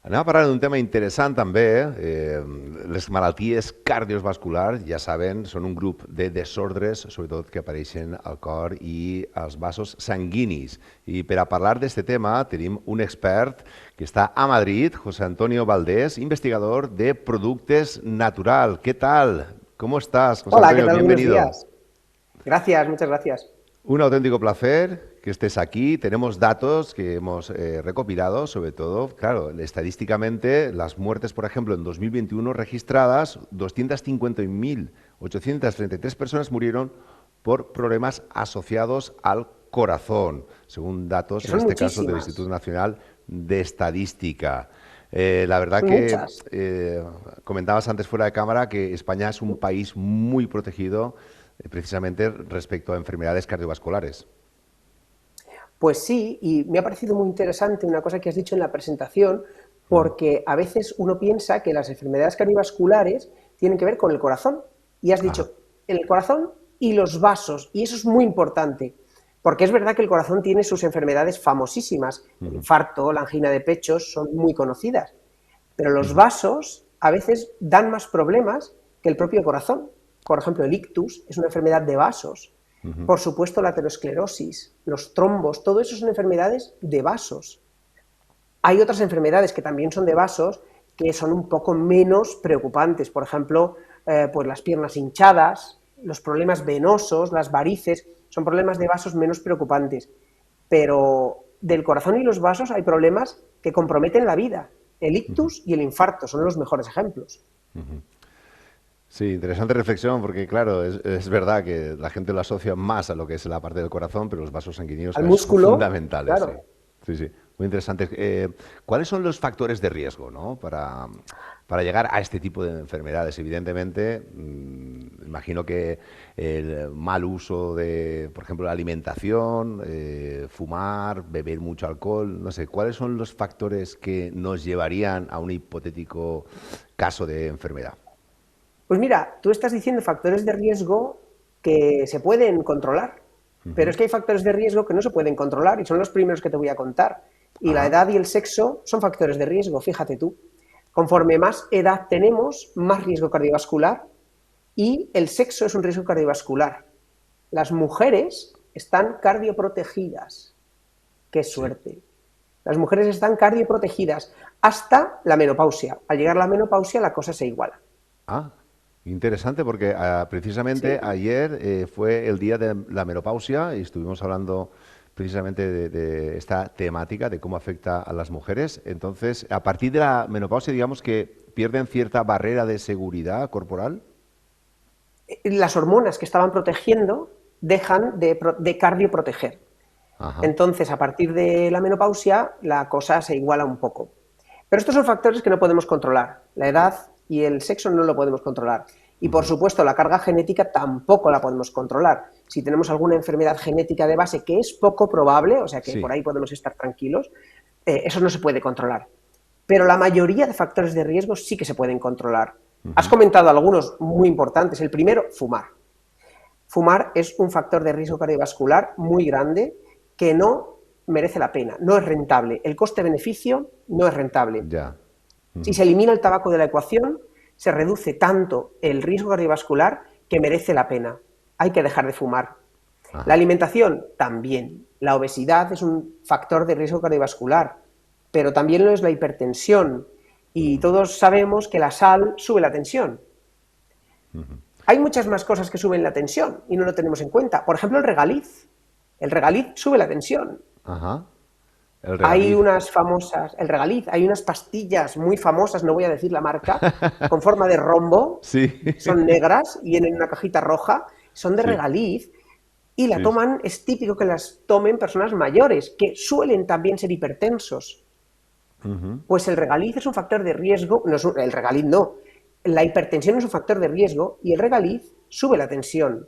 Anem a parlar d'un tema interessant també. Les malalties cardiovasculars, ja saben, són un grup de desordres, sobretot que apareixen al cor i als vasos sanguinis. I per a parlar d'aquest tema tenim un expert que està a Madrid, José Antonio Valdés, investigador de productes natural. ¿Qué tal? ¿Cómo estás, José Hola, ¿qué Antonio? tal? Buenos Bienvenido. días. Gracias, muchas gracias. Un auténtico placer que estés aquí. Tenemos datos que hemos recopilado, sobre todo, claro, estadísticamente, las muertes, por ejemplo, en 2021 registradas, 251.833 personas murieron por problemas asociados al corazón, según datos, Que en son este caso, del muchísimas, Instituto Nacional de Estadística. La verdad son que muchas. comentabas antes fuera de cámara que España es un país muy protegido precisamente respecto a enfermedades cardiovasculares. Pues sí, y me ha parecido muy interesante una cosa que has dicho en la presentación, Ujú. porque a veces uno piensa que las enfermedades cardiovasculares tienen que ver con el corazón. Y has Ajá. dicho el corazón y los vasos, y eso es muy importante, porque es verdad que el corazón tiene sus enfermedades famosísimas. El Ujú. infarto, la angina de pechos son muy conocidas, pero los Ujú. vasos a veces dan más problemas que el propio corazón. Por ejemplo, el ictus es una enfermedad de vasos. Ujú. Por supuesto, la aterosclerosis, los trombos, todo eso son enfermedades de vasos. Hay otras enfermedades que también son de vasos que son un poco menos preocupantes. Por ejemplo, pues las piernas hinchadas, los problemas venosos, las varices, son problemas de vasos menos preocupantes. Pero del corazón y los vasos hay problemas que comprometen la vida. El Ujú. ictus y el infarto son los mejores ejemplos. Ujú. Sí, interesante reflexión porque, claro, es verdad que la gente lo asocia más a lo que es la parte del corazón, pero los vasos sanguíneos Al casi son músculo, fundamentales, sí. claro. Sí, sí, muy interesante. ¿Cuáles son los factores de riesgo, ¿no? Para llegar a este tipo de enfermedades? Evidentemente, imagino que el mal uso de, por ejemplo, la alimentación, fumar, beber mucho alcohol, no sé, ¿cuáles son los factores que nos llevarían a un hipotético caso de enfermedad? Pues mira, tú estás diciendo factores de riesgo que se pueden controlar, pero Ujú. es que hay factores de riesgo que no se pueden controlar y son los primeros que te voy a contar. Y la Ajá. edad y el sexo son factores de riesgo, fíjate tú. Conforme más edad tenemos, más riesgo cardiovascular y el sexo es un riesgo cardiovascular. Las mujeres están cardioprotegidas. Qué Sí. suerte. Las mujeres están cardioprotegidas hasta la menopausia. Al llegar a la menopausia la cosa se iguala. Ah, interesante porque precisamente ¿Sí? ayer fue el día de la menopausia y estuvimos hablando precisamente de esta temática, de cómo afecta a las mujeres. Entonces, a partir de la menopausia, digamos que pierden cierta barrera de seguridad corporal. Las hormonas que estaban protegiendo dejan de cardioproteger. Ajá. Entonces, a partir de la menopausia, la cosa se iguala un poco. Pero estos son factores que no podemos controlar. La edad y el sexo no lo podemos controlar. Y por Ujú. supuesto, la carga genética tampoco la podemos controlar. Si tenemos alguna enfermedad genética de base que es poco probable, o sea que por Sí. ahí podemos estar tranquilos, eso no se puede controlar. Pero la mayoría de factores de riesgo sí que se pueden controlar. Has Ujú. comentado algunos muy importantes. El primero, fumar. Fumar es un factor de riesgo cardiovascular muy grande que no merece la pena, no es rentable. El coste-beneficio no es rentable. Ya. Si Ujú. se elimina el tabaco de la ecuación, se reduce tanto el riesgo cardiovascular que merece la pena. Hay que dejar de fumar. La Ajá. alimentación también. La obesidad es un factor de riesgo cardiovascular, pero también lo es la hipertensión. Y Ujú. todos sabemos que la sal sube la tensión. Ujú. Hay muchas más cosas que suben la tensión y no lo tenemos en cuenta. Por ejemplo, el regaliz. El regaliz sube la tensión. Ajá. El Hay regaliz. unas famosas, el regaliz, hay unas pastillas muy famosas, no voy a decir la marca, con forma de rombo, Sí. son negras y vienen en una cajita roja, son de Sí. regaliz y la Sí. toman, es típico que las tomen personas mayores, que suelen también ser hipertensos. Ujú. Pues el regaliz es un factor de riesgo, no es el regaliz no, la hipertensión es un factor de riesgo y el regaliz sube la tensión.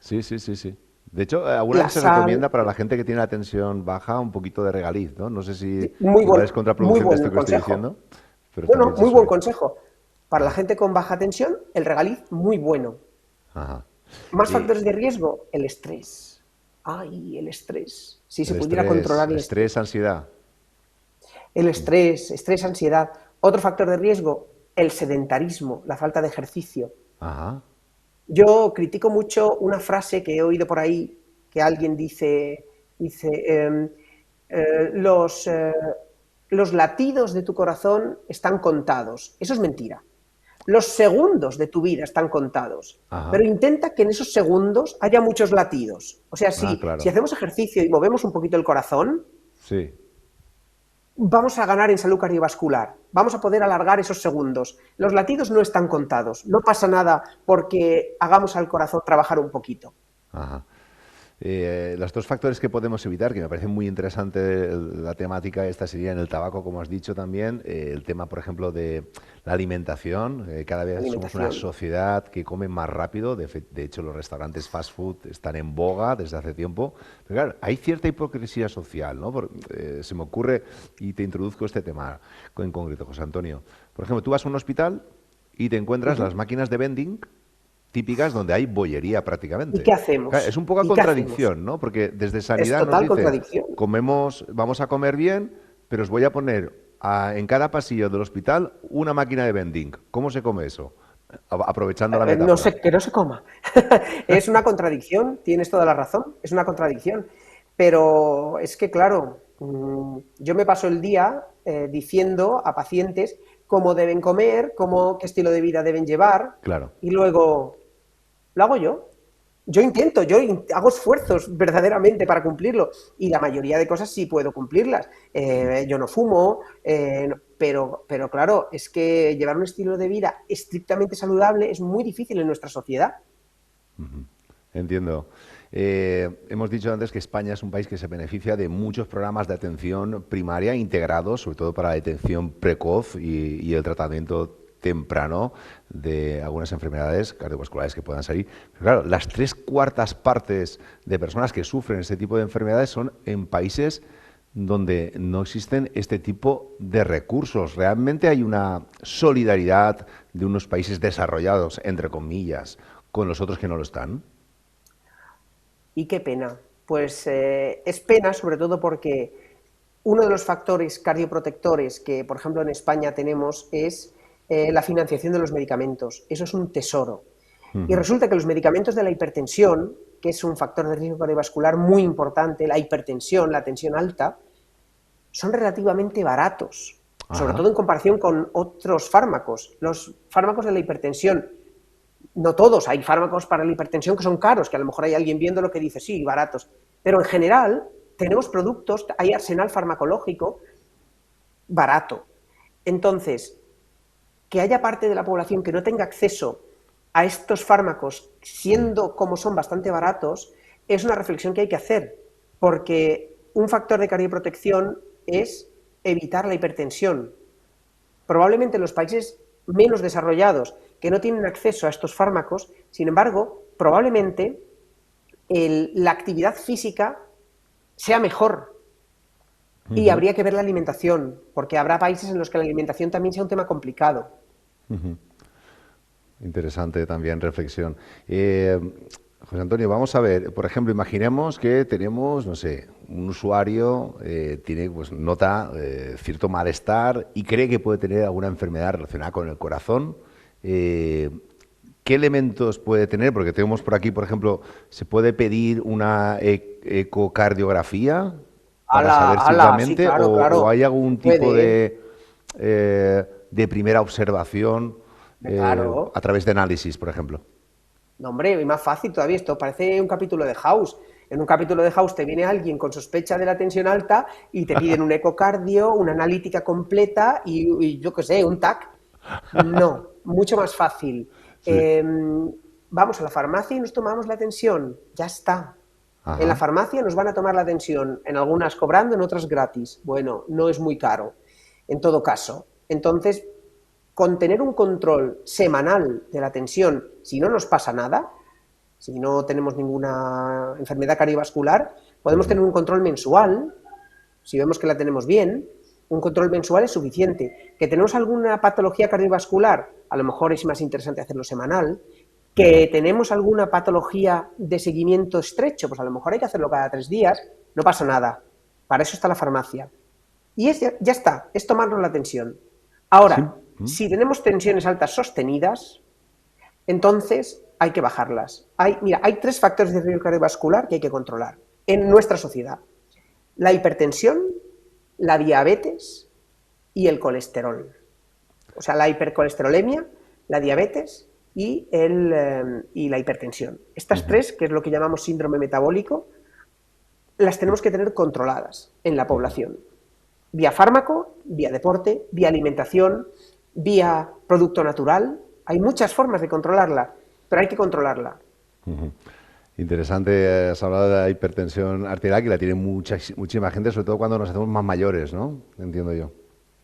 Sí, sí, sí, sí. De hecho, alguna La vez se sal, recomienda para la gente que tiene la tensión baja un poquito de regaliz, ¿no? No sé si muy igual buen, es muy contraproducente esto buen que estoy consejo. diciendo, pero No, no, también se muy buen suele. consejo. Para la Ajá, gente con baja tensión, el regaliz muy bueno. ajá. Más Y factores de riesgo, el estrés. Ay, el estrés. Si se el pudiera controlar el estrés, estrés. ansiedad. El estrés, ansiedad. Otro factor de riesgo, el sedentarismo, la falta de ejercicio. Ajá. Yo critico mucho una frase que he oído por ahí, que alguien dice los, los latidos de tu corazón están contados. Eso es mentira. Los segundos de tu vida están contados, pero Ajá. intenta que en esos segundos haya muchos latidos. O sea, Ah, si claro. hacemos ejercicio y movemos un poquito el corazón, Sí. vamos a ganar en salud cardiovascular, vamos a poder alargar esos segundos. Los latidos no están contados, no pasa nada porque hagamos al corazón trabajar un poquito. Ajá. Los dos factores que podemos evitar, que me parece muy interesante la temática esta, sería en el tabaco, como has dicho también, el tema, por ejemplo, de la alimentación. Cada vez somos una Alimentación. sociedad que come más rápido. De hecho, los restaurantes fast food están en boga desde hace tiempo. Pero claro, hay cierta hipocresía social, ¿no? Se me ocurre, y te introduzco este tema en concreto, José Antonio. Por ejemplo, tú vas a un hospital y te encuentras las Ujú. máquinas de vending típicas donde hay bollería ¿Y prácticamente. qué Claro, es hacemos? un poco a ¿Y qué hacemos? contradicción, ¿no? Porque desde Es Sanidad nos total dicen, contradicción. comemos, vamos a comer bien, pero os voy a poner en cada pasillo del hospital una máquina de vending. ¿Cómo se come eso? Aprovechando la No metáfora. sé, que no se coma. Es una contradicción, tienes toda la razón, es una contradicción. Pero es que, claro, yo me paso el día diciendo a pacientes cómo deben comer, qué estilo de vida deben llevar, Claro. y luego lo hago yo. Yo intento, hago esfuerzos verdaderamente para cumplirlo y la mayoría de cosas sí puedo cumplirlas. Yo no fumo, pero claro, es que llevar un estilo de vida estrictamente saludable es muy difícil en nuestra sociedad. Entiendo. Hemos dicho antes que España es un país que se beneficia de muchos programas de atención primaria integrados, sobre todo para la detección precoz y el tratamiento temprano de algunas enfermedades cardiovasculares que puedan salir. Pero claro, las tres cuartas partes de personas que sufren este tipo de enfermedades son en países donde no existen este tipo de recursos. Realmente hay una solidaridad de unos países desarrollados, entre comillas, con los otros que no lo están. Y qué pena. Pues es pena sobre todo porque uno de los factores cardioprotectores que, por ejemplo, en España tenemos es la financiación de los medicamentos. Eso es un tesoro. Y Ujú. resulta que los medicamentos de la hipertensión, que es un factor de riesgo cardiovascular muy importante, la hipertensión, la tensión alta, son relativamente baratos, sobre Ajá. todo en comparación con otros fármacos. Los fármacos de la hipertensión, no todos, hay fármacos para la hipertensión que son caros, que a lo mejor hay alguien viendo lo que dice, sí, baratos, pero en general tenemos productos, hay arsenal farmacológico barato. Entonces, que haya parte de la población que no tenga acceso a estos fármacos, siendo como son bastante baratos, es una reflexión que hay que hacer, porque un factor de cardioprotección es evitar la hipertensión. Probablemente en los países menos desarrollados, que no tienen acceso a estos fármacos, sin embargo, probablemente la actividad física sea mejor. Y Ujú. habría que ver la alimentación, porque habrá países en los que la alimentación también sea un tema complicado. Interesante también reflexión. Eh, José Antonio, vamos a ver, por ejemplo, imaginemos que tenemos, no sé, un usuario tiene, pues, nota cierto malestar y cree que puede tener alguna enfermedad relacionada con el corazón. Eh, ¿Qué elementos puede tener? Porque tenemos por aquí, por ejemplo, ¿se puede pedir una ecocardiografía para Ala, saber si ala, sí, realmente claro, o claro. hay Se algún tipo puede, de primera observación claro. a través de análisis, por ejemplo? No, hombre, y más fácil todavía. Esto parece un capítulo de House. En un capítulo de House te viene alguien con sospecha de la tensión alta y te piden un ecocardio, una analítica completa y yo qué sé, un TAC. No, mucho más fácil. Sí. Vamos a la farmacia y nos tomamos la tensión. Ya está. En la Ajá. farmacia nos van a tomar la tensión, en algunas cobrando, en otras gratis. Bueno, no es muy caro, en todo caso. Entonces, con tener un control semanal de la tensión, si no nos pasa nada, si no tenemos ninguna enfermedad cardiovascular, podemos Ujú. tener un control mensual, si vemos que la tenemos bien, un control mensual es suficiente. ¿Que tenemos alguna patología cardiovascular? A lo mejor es más interesante hacerlo semanal. Ujú. ¿Que tenemos alguna patología de seguimiento estrecho? Pues a lo mejor hay que hacerlo cada 3 días. No pasa nada. Para eso está la farmacia. Y ya está, es tomarnos la tensión. Sí. Ahora, si tenemos tensiones altas sostenidas, entonces hay que bajarlas. Mira, hay 3 factores de riesgo cardiovascular que hay que controlar en nuestra sociedad. La hipertensión, la diabetes y el colesterol. O sea, la hipercolesterolemia, la diabetes y la hipertensión. Estas 3, que es lo que llamamos síndrome metabólico, las tenemos que tener controladas en la población. Vía fármaco, vía deporte, vía alimentación, vía producto natural. Hay muchas formas de controlarla, pero hay que controlarla. Interesante, has hablado de la hipertensión arterial, que la tiene muchísima gente, sobre todo cuando nos hacemos más mayores, ¿no? Entiendo yo.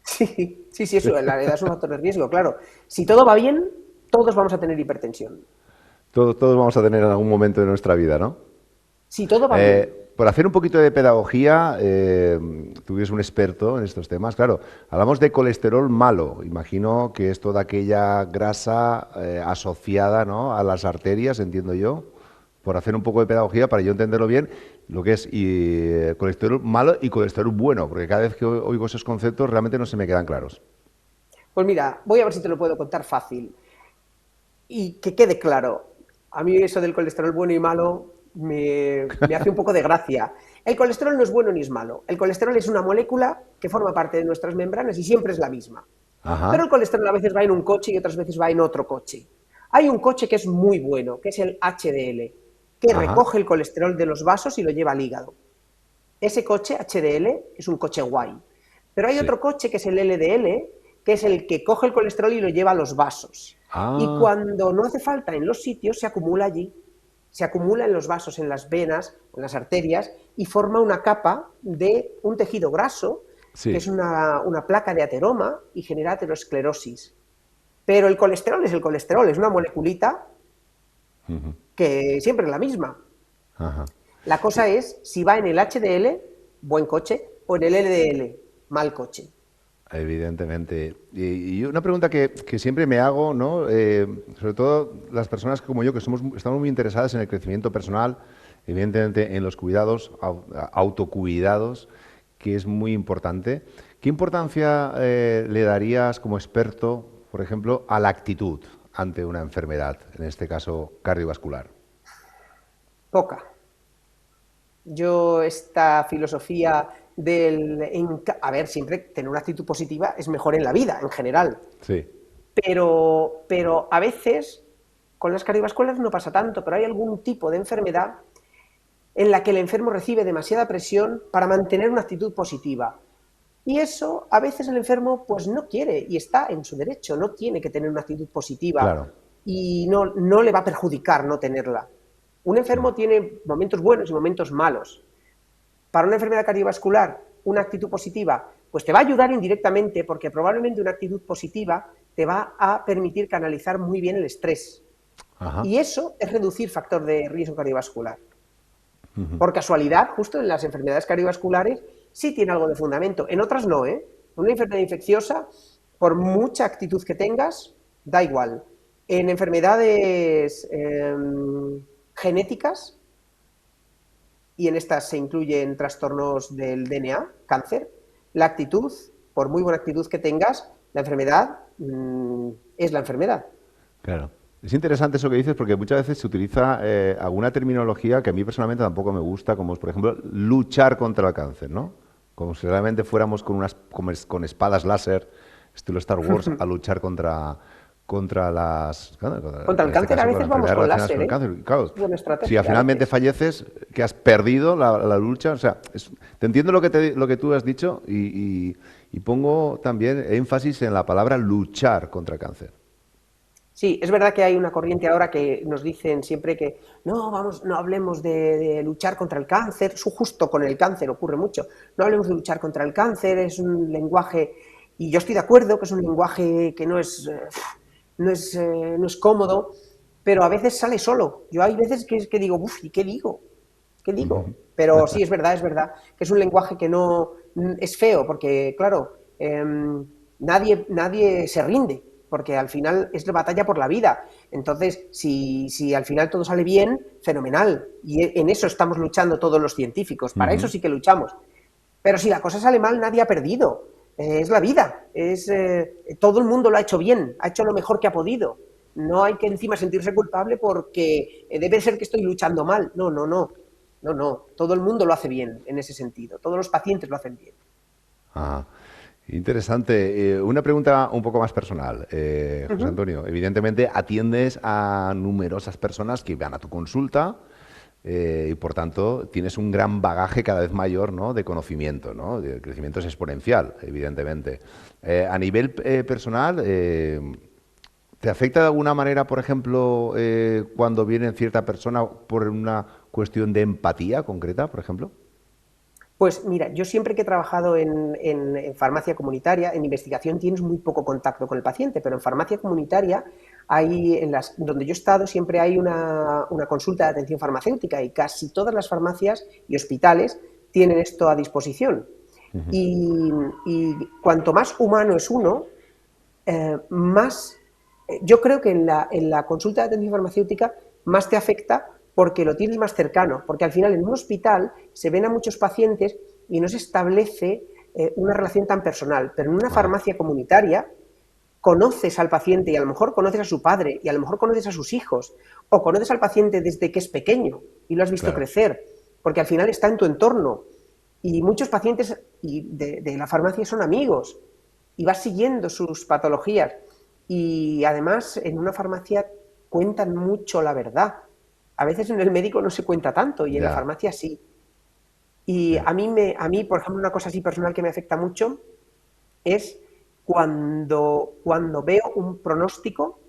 Sí, eso, la edad es un factor de riesgo, claro. Si todo va bien, todos vamos a tener hipertensión. Todos vamos a tener en algún momento de nuestra vida, ¿no? Si todo va bien. Por hacer un poquito de pedagogía, tú eres un experto en estos temas, claro, hablamos de colesterol malo, imagino que es toda aquella grasa asociada, ¿no?, a las arterias, entiendo yo, por hacer un poco de pedagogía para yo entenderlo bien, lo que es colesterol malo y colesterol bueno, porque cada vez que oigo esos conceptos realmente no se me quedan claros. Pues mira, voy a ver si te lo puedo contar fácil y que quede claro. A mí eso del colesterol bueno y malo me hace un poco de gracia. El colesterol no es bueno ni es malo. El colesterol es una molécula que forma parte de nuestras membranas y siempre es la misma. Ajá. Pero el colesterol a veces va en un coche y otras veces va en otro coche. Hay un coche que es muy bueno, que es el HDL, que recoge el colesterol de los vasos y lo lleva al hígado. Ese coche, HDL, es un coche guay. Pero hay otro coche que es el LDL, que es el que coge el colesterol y lo lleva a los vasos. Y cuando no hace falta en los sitios, se acumula allí. Se acumula en los vasos, en las venas, en las arterias, y forma una capa de un tejido graso, que es una placa de ateroma, y genera aterosclerosis. Pero el colesterol es el colesterol, es una moleculita que siempre es la misma. La cosa es si va en el HDL, buen coche, o en el LDL, mal coche. Evidentemente. Y una pregunta que siempre me hago, ¿no? Sobre todo las personas como yo, que estamos muy interesadas en el crecimiento personal, evidentemente en los cuidados, autocuidados, que es muy importante. ¿Qué importancia le darías como experto, por ejemplo, a la actitud ante una enfermedad, en este caso cardiovascular? Poca. Yo esta filosofía a ver, siempre tener una actitud positiva es mejor en la vida, en general. Sí. Pero a veces, con las cardiovasculares no pasa tanto, pero hay algún tipo de enfermedad en la que el enfermo recibe demasiada presión para mantener una actitud positiva. Y eso, a veces el enfermo pues no quiere, y está en su derecho, no tiene que tener una actitud positiva. Claro. Y no le va a perjudicar no tenerla. Un enfermo tiene momentos buenos y momentos malos. Para una enfermedad cardiovascular, una actitud positiva, pues te va a ayudar indirectamente, porque probablemente una actitud positiva te va a permitir canalizar muy bien el estrés. Y eso es reducir factor de riesgo cardiovascular. Por casualidad, justo en las enfermedades cardiovasculares sí tiene algo de fundamento, en otras no, ¿eh? Una enfermedad infecciosa, por mucha actitud que tengas, da igual. En enfermedades genéticas, y en estas se incluyen trastornos del DNA, cáncer, la actitud, por muy buena actitud que tengas, la enfermedad es la enfermedad. Claro. Es interesante eso que dices porque muchas veces se utiliza alguna terminología que a mí personalmente tampoco me gusta, como es, por ejemplo, luchar contra el cáncer, ¿no? Como si realmente fuéramos con espadas láser, estilo Star Wars, a luchar contra las... Contra el cáncer a veces vamos con láser, ¿eh? Claro, buena estrategia, si finalmente falleces, que has perdido la lucha, o sea, te entiendo lo que tú has dicho y pongo también énfasis en la palabra luchar contra el cáncer. Sí, es verdad que hay una corriente ahora que nos dicen siempre que no hablemos de luchar contra el cáncer, justo con el cáncer ocurre mucho, no hablemos de luchar contra el cáncer, es un lenguaje, y yo estoy de acuerdo que es un lenguaje que no es cómodo, pero a veces sale solo. Yo hay veces que digo, uff, ¿y qué digo? ¿Qué digo? Pero sí, es verdad, que es un lenguaje que no es feo, porque claro, nadie se rinde, porque al final es la batalla por la vida. Entonces, si al final todo sale bien, fenomenal. Y en eso estamos luchando todos los científicos, para eso sí que luchamos. Pero si la cosa sale mal, nadie ha perdido. Es la vida. Todo el mundo lo ha hecho bien, ha hecho lo mejor que ha podido. No hay que encima sentirse culpable porque debe ser que estoy luchando mal. No, no, no. No, no. Todo el mundo lo hace bien en ese sentido. Todos los pacientes lo hacen bien. Ah, interesante. Una pregunta un poco más personal, Uh José -huh. Antonio. Evidentemente atiendes a numerosas personas que van a tu consulta y por tanto tienes un gran bagaje cada vez mayor, ¿no? De conocimiento, ¿no? El crecimiento es exponencial, evidentemente. A nivel personal, ¿te afecta de alguna manera, por ejemplo, cuando viene cierta persona por una cuestión de empatía concreta, por ejemplo? Pues mira, yo siempre que he trabajado en farmacia comunitaria, en investigación tienes muy poco contacto con el paciente, pero en farmacia comunitaria donde yo he estado siempre hay una consulta de atención farmacéutica y casi todas las farmacias y hospitales tienen esto a disposición. Ujú. Y, y cuanto más humano es uno, más, yo creo que en la consulta de atención farmacéutica más te afecta porque lo tienes más cercano, porque al final en un hospital se ven a muchos pacientes y no se establece una relación tan personal, pero en una Ajá, farmacia comunitaria conoces al paciente y a lo mejor conoces a su padre y a lo mejor conoces a sus hijos o conoces al paciente desde que es pequeño y lo has visto claro. crecer, porque al final está en tu entorno y muchos pacientes de la farmacia son amigos y vas siguiendo sus patologías y además en una farmacia cuentan mucho la verdad. A veces en el médico no se cuenta tanto y en la Ya, farmacia sí. Y ya. a mí, por ejemplo, una cosa así personal que me afecta mucho es cuando veo un pronóstico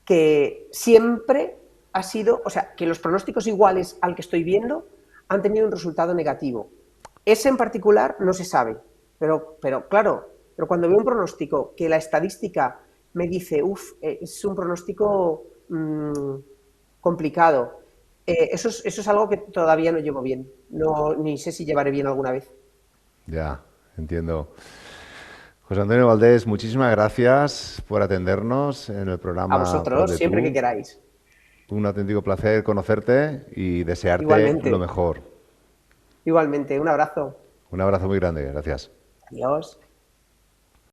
que siempre ha sido, o sea, que los pronósticos iguales al que estoy viendo han tenido un resultado negativo. Ese en particular no se sabe, pero claro, pero cuando veo un pronóstico que la estadística me dice, uff, es un pronóstico complicado, eso es algo que todavía no llevo bien, no, ni sé si llevaré bien alguna vez. Ya, entiendo. José Antonio Valdés, muchísimas gracias por atendernos en el A programa Pro vosotros, de siempre que Tú. queráis. Un auténtico placer conocerte y desearte lo Igualmente, mejor. igualmente, un abrazo. Un abrazo muy grande, gracias. Adiós.